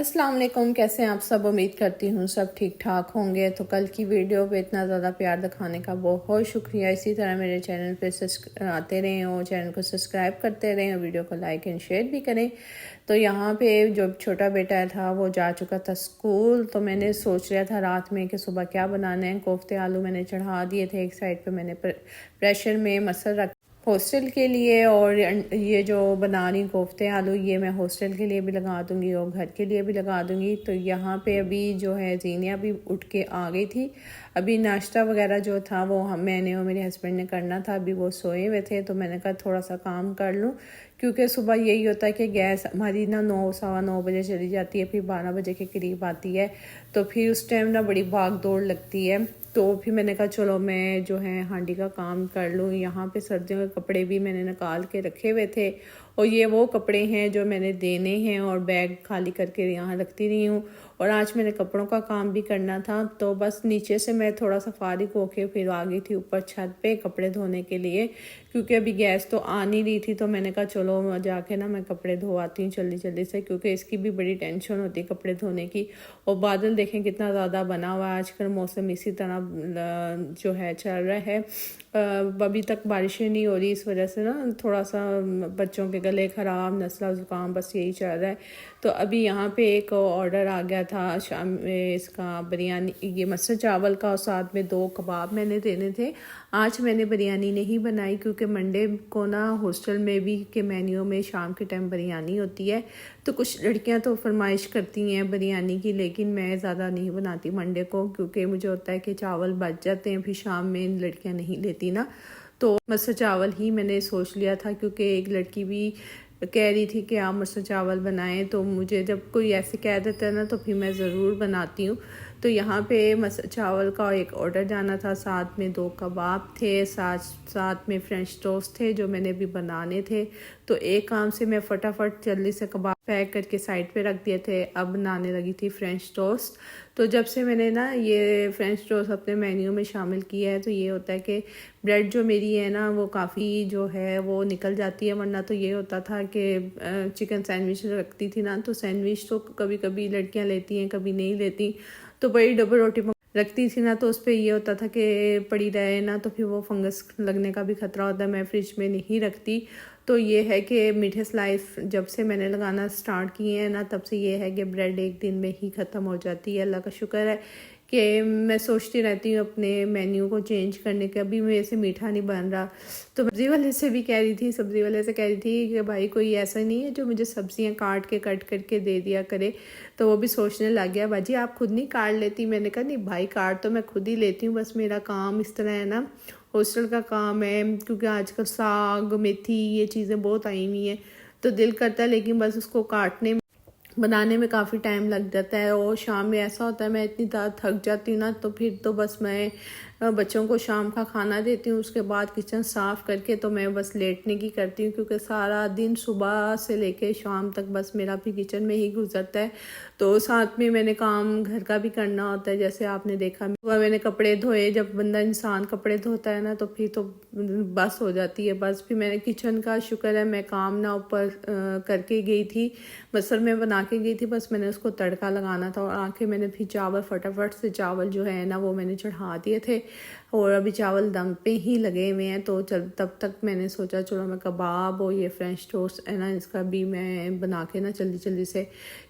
अस्सलाम वालेकुम। कैसे हैं आप सब? उम्मीद करती हूँ सब ठीक ठाक होंगे। तो कल की वीडियो पे इतना ज़्यादा प्यार दिखाने का बहुत शुक्रिया। इसी तरह मेरे चैनल पे आते रहें और चैनल को सब्सक्राइब करते रहें और वीडियो को लाइक एंड शेयर भी करें। तो यहाँ पे जो छोटा बेटा था वो जा चुका था स्कूल, तो मैंने सोच लिया था रात में कि सुबह क्या बनाना है। कोफ्ते आलू मैंने चढ़ा दिए थे, एक साइड पे मैंने प्रेशर में मसल रख हॉस्टल के लिए, और ये जो बना रही कोफ्ते आलू ये मैं हॉस्टल के लिए भी लगा दूंगी और घर के लिए भी लगा दूंगी। तो यहाँ पे अभी जो है जीनिया भी उठ के आ गई थी। अभी नाश्ता वगैरह जो था वो मैंने और मेरे हस्बैंड ने करना था। अभी वो सोए हुए थे तो मैंने कहा थोड़ा सा काम कर लूँ, क्योंकि सुबह यही होता है कि गैस हमारी ना 9 सवा 9 बजे चली जाती है, फिर 12 बजे के करीब आती है। तो फिर उस टाइम ना बड़ी भाग दौड़ लगती है। तो फिर मैंने कहा चलो मैं जो है हांडी का काम कर लूँ। यहाँ पे सर्दियों के कपड़े भी मैंने निकाल के रखे हुए थे, और ये वो कपड़े हैं जो मैंने देने हैं, और बैग खाली करके यहाँ रखती रही हूँ। और आज मैंने कपड़ों का काम भी करना था, तो बस नीचे से मैं थोड़ा सा फारिग होके फिर आ गई थी ऊपर छत पे कपड़े धोने के लिए, क्योंकि अभी गैस तो आ नहीं रही थी। तो मैंने कहा चलो जाके ना मैं कपड़े धोआती हूँ जल्दी जल्दी से, क्योंकि इसकी भी बड़ी टेंशन होती है कपड़े धोने की। और बादल देखें कितना ज़्यादा बना हुआ है, आजकल मौसम इसी तरह जो है चल रहा है। अभी तक बारिशें नहीं हो रही, इस वजह से ना थोड़ा सा बच्चों के गले ख़राब, नज़ला ज़ुकाम, बस यही चल रहा है। तो अभी यहाँ पे एक ऑर्डर आ गया था शाम में इसका बिरयानी, ये मस्टर्ड चावल का, और साथ में 2 कबाब मैंने देने थे। आज मैंने बिरयानी नहीं बनाई क्योंकि मंडे को ना हॉस्टल में भी के मेन्यू में शाम के टाइम बिरयानी होती है। तो कुछ लड़कियां तो फरमाइश करती हैं बिरयानी की, लेकिन मैं ज़्यादा नहीं बनाती मंडे को, क्योंकि मुझे होता है कि चावल बच जाते हैं, फिर शाम में लड़कियां नहीं लेती ना। तो मस्टर्ड चावल ही मैंने सोच लिया था, क्योंकि एक लड़की भी कह रही थी कि आप मस्टर्ड चावल बनाएं। तो मुझे जब कोई ऐसे कह देता है ना तो फिर मैं ज़रूर बनाती हूँ। तो यहाँ पे मस्टर्ड चावल का एक ऑर्डर जाना था, साथ में 2 कबाब थे, साथ में फ्रेंच टोस्ट थे जो मैंने भी बनाने थे। तो एक काम से मैं फटाफट जल्दी से कबाब पैक करके साइड पे रख दिए थे, अब बनाने लगी थी फ्रेंच टोस्ट। तो जब से मैंने ना ये फ्रेंच टोस्ट अपने मेन्यू में शामिल किया है, तो ये होता है कि ब्रेड जो मेरी है ना वो काफ़ी जो है वो निकल जाती है। वरना तो ये होता था कि चिकन सैंडविच रखती थी ना, तो सैंडविच तो कभी कभी लड़कियां लेती हैं कभी नहीं लेती। तो बड़ी डबल रोटी रखती थी ना, तो उस पर ये होता था कि पड़ी रहे ना तो फिर वो फंगस लगने का भी खतरा होता है। मैं फ्रिज में नहीं रखती। तो ये है कि मीठे स्लाइस जब से मैंने लगाना स्टार्ट किए हैं ना, तब से ये है कि ब्रेड एक दिन में ही ख़त्म हो जाती है। अल्लाह का शुक्र है कि मैं सोचती रहती हूँ अपने मेन्यू को चेंज करने के। अभी मेरे से मीठा नहीं बन रहा, तो सब्ज़ी वाले से भी कह रही थी, सब्ज़ी वाले से कह रही थी कि भाई कोई ऐसा नहीं है जो मुझे सब्ज़ियाँ कट करके दे दिया करे। तो वो भी सोचने लग गया, बाजी आप खुद नहीं काट लेती? मैंने कहा नहीं भाई, काट तो मैं खुद ही लेती हूँ, बस मेरा काम इस तरह है ना, हॉस्टल का काम है। क्योंकि आजकल साग मेथी ये चीज़ें बहुत आई हुई हैं, तो दिल करता है, लेकिन बस उसको काटने बनाने में काफ़ी टाइम लग जाता है। और शाम में ऐसा होता है मैं इतनी ज़्यादा थक जाती हूँ ना, तो फिर तो बस मैं बच्चों को शाम का खाना देती हूँ, उसके बाद किचन साफ़ करके तो मैं बस लेटने की करती हूँ, क्योंकि सारा दिन सुबह से लेके शाम तक बस मेरा भी किचन में ही गुजरता है। तो साथ में मैंने काम घर का भी करना होता है, जैसे आपने देखा सुबह मैंने कपड़े धोए। जब बंदा इंसान कपड़े धोता है ना तो फिर तो बस हो जाती है। बस फिर मैंने किचन का शुक्र है मैं काम ना ऊपर करके गई थी, मसल में बना के गई थी, बस मैंने उसको तड़का लगाना था। और आके मैंने फिर चावल फटाफट से चावल जो है ना वो मैंने चढ़ा दिए थे, और अभी चावल दम पे ही लगे हुए हैं। तो तब तक मैंने सोचा चलो मैं कबाब और ये फ्रेंच टोस्ट है ना इसका भी मैं बना के ना जल्दी जल्दी से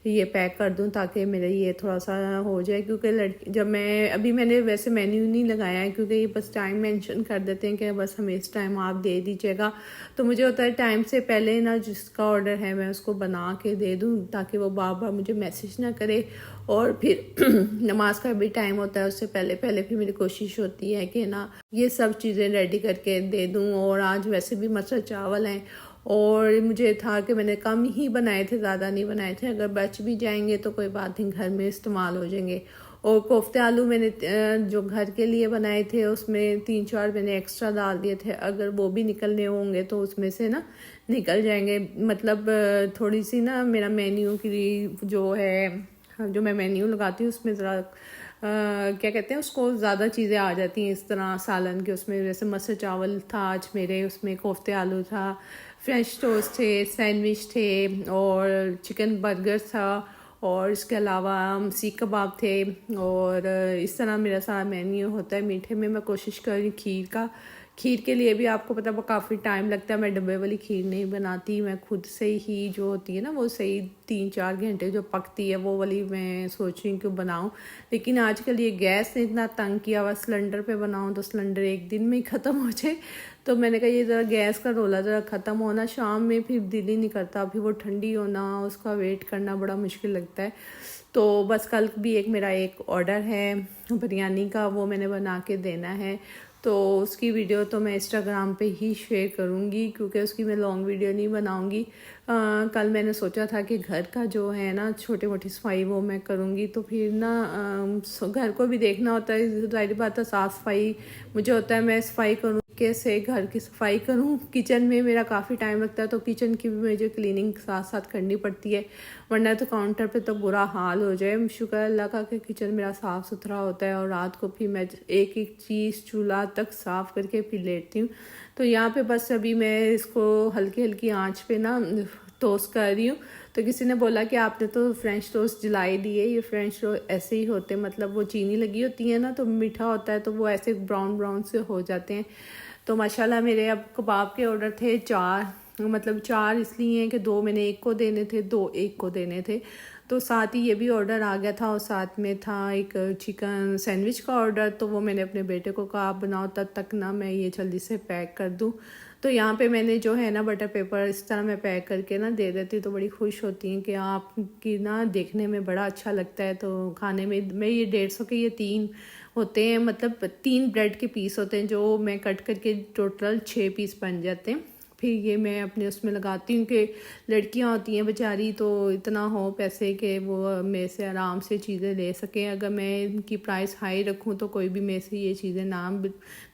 ये पैक कर दूं, ताकि मेरा ये थोड़ा सा हो जाए। क्योंकि लड़की जब मैंने वैसे मेन्यू नहीं लगाया है, क्योंकि ये बस टाइम मेंशन कर देते हैं कि बस हमें इस टाइम आप दे दीजिएगा। तो मुझे होता है टाइम से पहले ना जिसका ऑर्डर है मैं उसको बना के दे दूं, ताकि वो बार बार मुझे मैसेज ना करे। और फिर नमाज का भी टाइम होता है, उससे पहले पहले फिर मेरी कोशिश होती है कि ना ये सब चीज़ें रेडी करके दे दूं। और आज वैसे भी मस्टर्ड चावल हैं, और मुझे था कि मैंने कम ही बनाए थे, ज़्यादा नहीं बनाए थे। अगर बच भी जाएंगे तो कोई बात नहीं, घर में इस्तेमाल हो जाएंगे। और कोफ्ते आलू मैंने जो घर के लिए बनाए थे उसमें 3-4 मैंने एक्स्ट्रा डाल दिए थे, अगर वो भी निकलने होंगे तो उसमें से ना निकल जाएंगे। मतलब थोड़ी सी ना मेरा मेन्यू की जो है, जो मैं मेन्यू लगाती हूँ उसमें ज़रा क्या कहते हैं उसको, ज़्यादा चीज़ें आ जाती हैं इस तरह सालन के उसमें। जैसे मस्टर्ड चावल था आज मेरे, उसमें कोफ्ते आलू था, फ्रेंच टोस्ट थे, सैंडविच थे, और चिकन बर्गर था, और इसके अलावा सीख कबाब थे। और इस तरह मेरा सारा मेन्यू होता है। मीठे में मैं कोशिश कर रही खीर के लिए भी आपको पता वो काफ़ी टाइम लगता है। मैं डब्बे वाली खीर नहीं बनाती, मैं खुद से ही जो होती है ना वो सही 3-4 घंटे जो पकती है वो वाली मैं सोच रही हूँ कि बनाऊँ। लेकिन आजकल ये गैस ने इतना तंग किया हुआ, सिलेंडर पे बनाऊँ तो सिलेंडर एक दिन में ही ख़त्म हो जाए। तो मैंने कहा ये ज़रा गैस का रोला ज़रा ख़त्म होना, शाम में फिर दिल ही नहीं करता, फिर वो ठंडी होना उसका वेट करना बड़ा मुश्किल लगता है। तो बस कल भी मेरा एक ऑर्डर है बिरयानी का, वो मैंने बना के देना है। तो उसकी वीडियो तो मैं इंस्टाग्राम पे ही शेयर करूँगी क्योंकि उसकी मैं लॉन्ग वीडियो नहीं बनाऊँगी। कल मैंने सोचा था कि घर का जो है ना छोटी मोटी सफाई वो मैं करूँगी, तो फिर ना घर को भी देखना होता है, ज़ाहिर बात है साफ़ सफाई मुझे होता है, मैं सफाई करूँ कैसे घर की सफाई करूं। किचन में मेरा काफ़ी टाइम लगता है तो किचन की भी मुझे क्लीनिंग साथ साथ करनी पड़ती है, वरना तो काउंटर पे तो बुरा हाल हो जाए। शुक्र अल्लाह का कि किचन मेरा साफ़ सुथरा होता है और रात को फिर मैं एक एक चीज़ चूल्हा तक साफ़ करके फिर लेटती हूँ। तो यहाँ पे बस अभी मैं इसको हल्की हल्की आँच पे ना टोस्ट कर रही हूँ। तो किसी ने बोला कि आपने तो फ्रेंच टोस्ट जलाई दिए, ये फ्रेंच टोस्ट ऐसे ही होते, मतलब वो चीनी लगी होती है ना तो मीठा होता है तो वो ऐसे ब्राउन ब्राउन से हो जाते हैं। तो माशाल्लाह मेरे अब कबाब के ऑर्डर थे 4, मतलब 4 इसलिए हैं कि 2 मैंने एक को देने थे, 2 एक को देने थे। तो साथ ही ये भी ऑर्डर आ गया था और साथ में था एक चिकन सैंडविच का ऑर्डर। तो वो मैंने अपने बेटे को कहा आप बनाओ तब तक ना मैं ये जल्दी से पैक कर दूँ। तो यहाँ पे मैंने जो है ना बटर पेपर इस तरह मैं पैक करके ना दे देती हूँ तो बड़ी खुश होती हैं कि आपकी ना देखने में बड़ा अच्छा लगता है। तो खाने में मैं ये 150 के ये 3 होते हैं, मतलब 3 ब्रेड के पीस होते हैं जो मैं कट करके टोटल 6 पीस बन जाते हैं। फिर ये मैं अपने उसमें लगाती हूँ कि लड़कियाँ होती हैं बेचारी तो इतना हो पैसे कि वो मेरे से आराम से चीज़ें ले सकें। अगर मैं इनकी प्राइस हाई रखूँ तो कोई भी मेरे से ये चीज़ें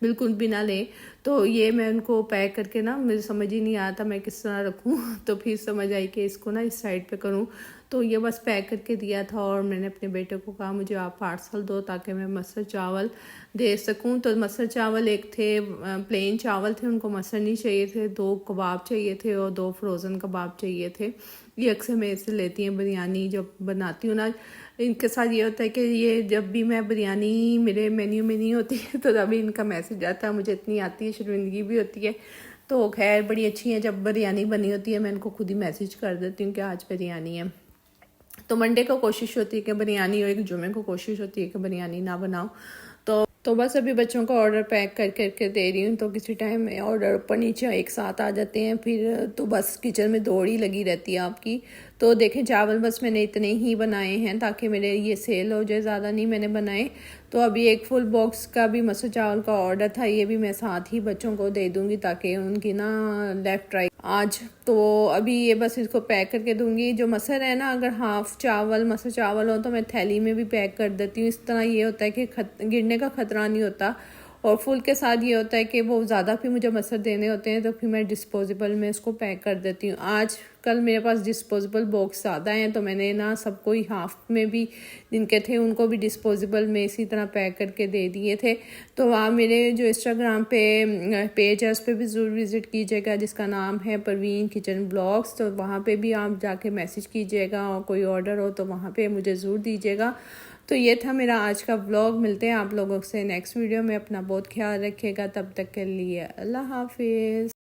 बिल्कुल भी ना ले। तो ये मैं उनको पैक करके ना मुझे समझ ही नहीं आता मैं किस तरह रखूँ तो फिर समझ आई कि इसको ना इस साइड पे करूँ। तो ये बस पैक करके दिया था और मैंने अपने बेटे को कहा मुझे आप पार्सल दो ताकि मैं मसर चावल दे सकूं। तो मसर चावल एक थे, प्लेन चावल थे, उनको मसर नहीं चाहिए थे, 2 कबाब चाहिए थे और 2 फ्रोज़न कबाब चाहिए थे। ये अक्सर मेरे से लेती हैं बिरयानी जब बनाती हूँ ना। इनके साथ ये होता है कि ये जब भी मैं बिरयानी मेरे मेन्यू में नहीं होती है तो तभी इनका मैसेज आता है, मुझे इतनी आती है, शर्मिंदगी भी होती है। तो खैर बड़ी अच्छी है, जब बिरयानी बनी होती है मैं इनको खुद ही मैसेज कर देती हूँ कि आज बिरयानी है। तो मंडे को कोशिश होती है कि बिरयानी हो, एक जुमे को कोशिश होती है कि बिरयानी ना बनाओ। तो बस अभी बच्चों का ऑर्डर पैक कर करके दे रही हूँ। तो किसी टाइम में ऑर्डर ऊपर नीचे एक साथ आ जाते हैं फिर तो बस किचन में दौड़ ही लगी रहती है आपकी। तो देखें चावल बस मैंने इतने ही बनाए हैं ताकि मेरे ये सेल हो जाए, ज़्यादा नहीं मैंने बनाए। तो अभी एक फुल बॉक्स का भी मसूर चावल का ऑर्डर था, ये भी मैं साथ ही बच्चों को दे दूँगी ताकि उनकी ना लेफ़्ट राइट आज। तो अभी ये बस इसको पैक करके दूंगी। जो मसर है ना, अगर हाफ चावल मसर चावल हो तो मैं थैली में भी पैक कर देती हूँ। इस तरह ये होता है कि गिरने का खतरा नहीं होता। और फुल के साथ ये होता है कि वो ज़्यादा फिर मुझे मसर देने होते हैं तो फिर मैं डिस्पोजेबल में इसको पैक कर देती हूँ। आज कल मेरे पास डिस्पोजेबल बॉक्स ज़्यादा हैं तो मैंने ना सबको ही हाफ में भी जिनके थे उनको भी डिस्पोजेबल में इसी तरह पैक करके दे दिए थे। तो आप मेरे जो इंस्टाग्राम पे पेज है उस पर भी ज़रूर विज़िट कीजिएगा जिसका नाम है परवीन किचन ब्लॉग्स। तो वहाँ पे भी आप जाके मैसेज कीजिएगा और कोई ऑर्डर हो तो वहाँ पे मुझे ज़रूर दीजिएगा। तो ये था मेरा आज का व्लॉग। मिलते हैं आप लोगों से नेक्स्ट वीडियो में। अपना बहुत ख्याल रखिएगा, तब तक के लिए अल्लाह हाफिज़।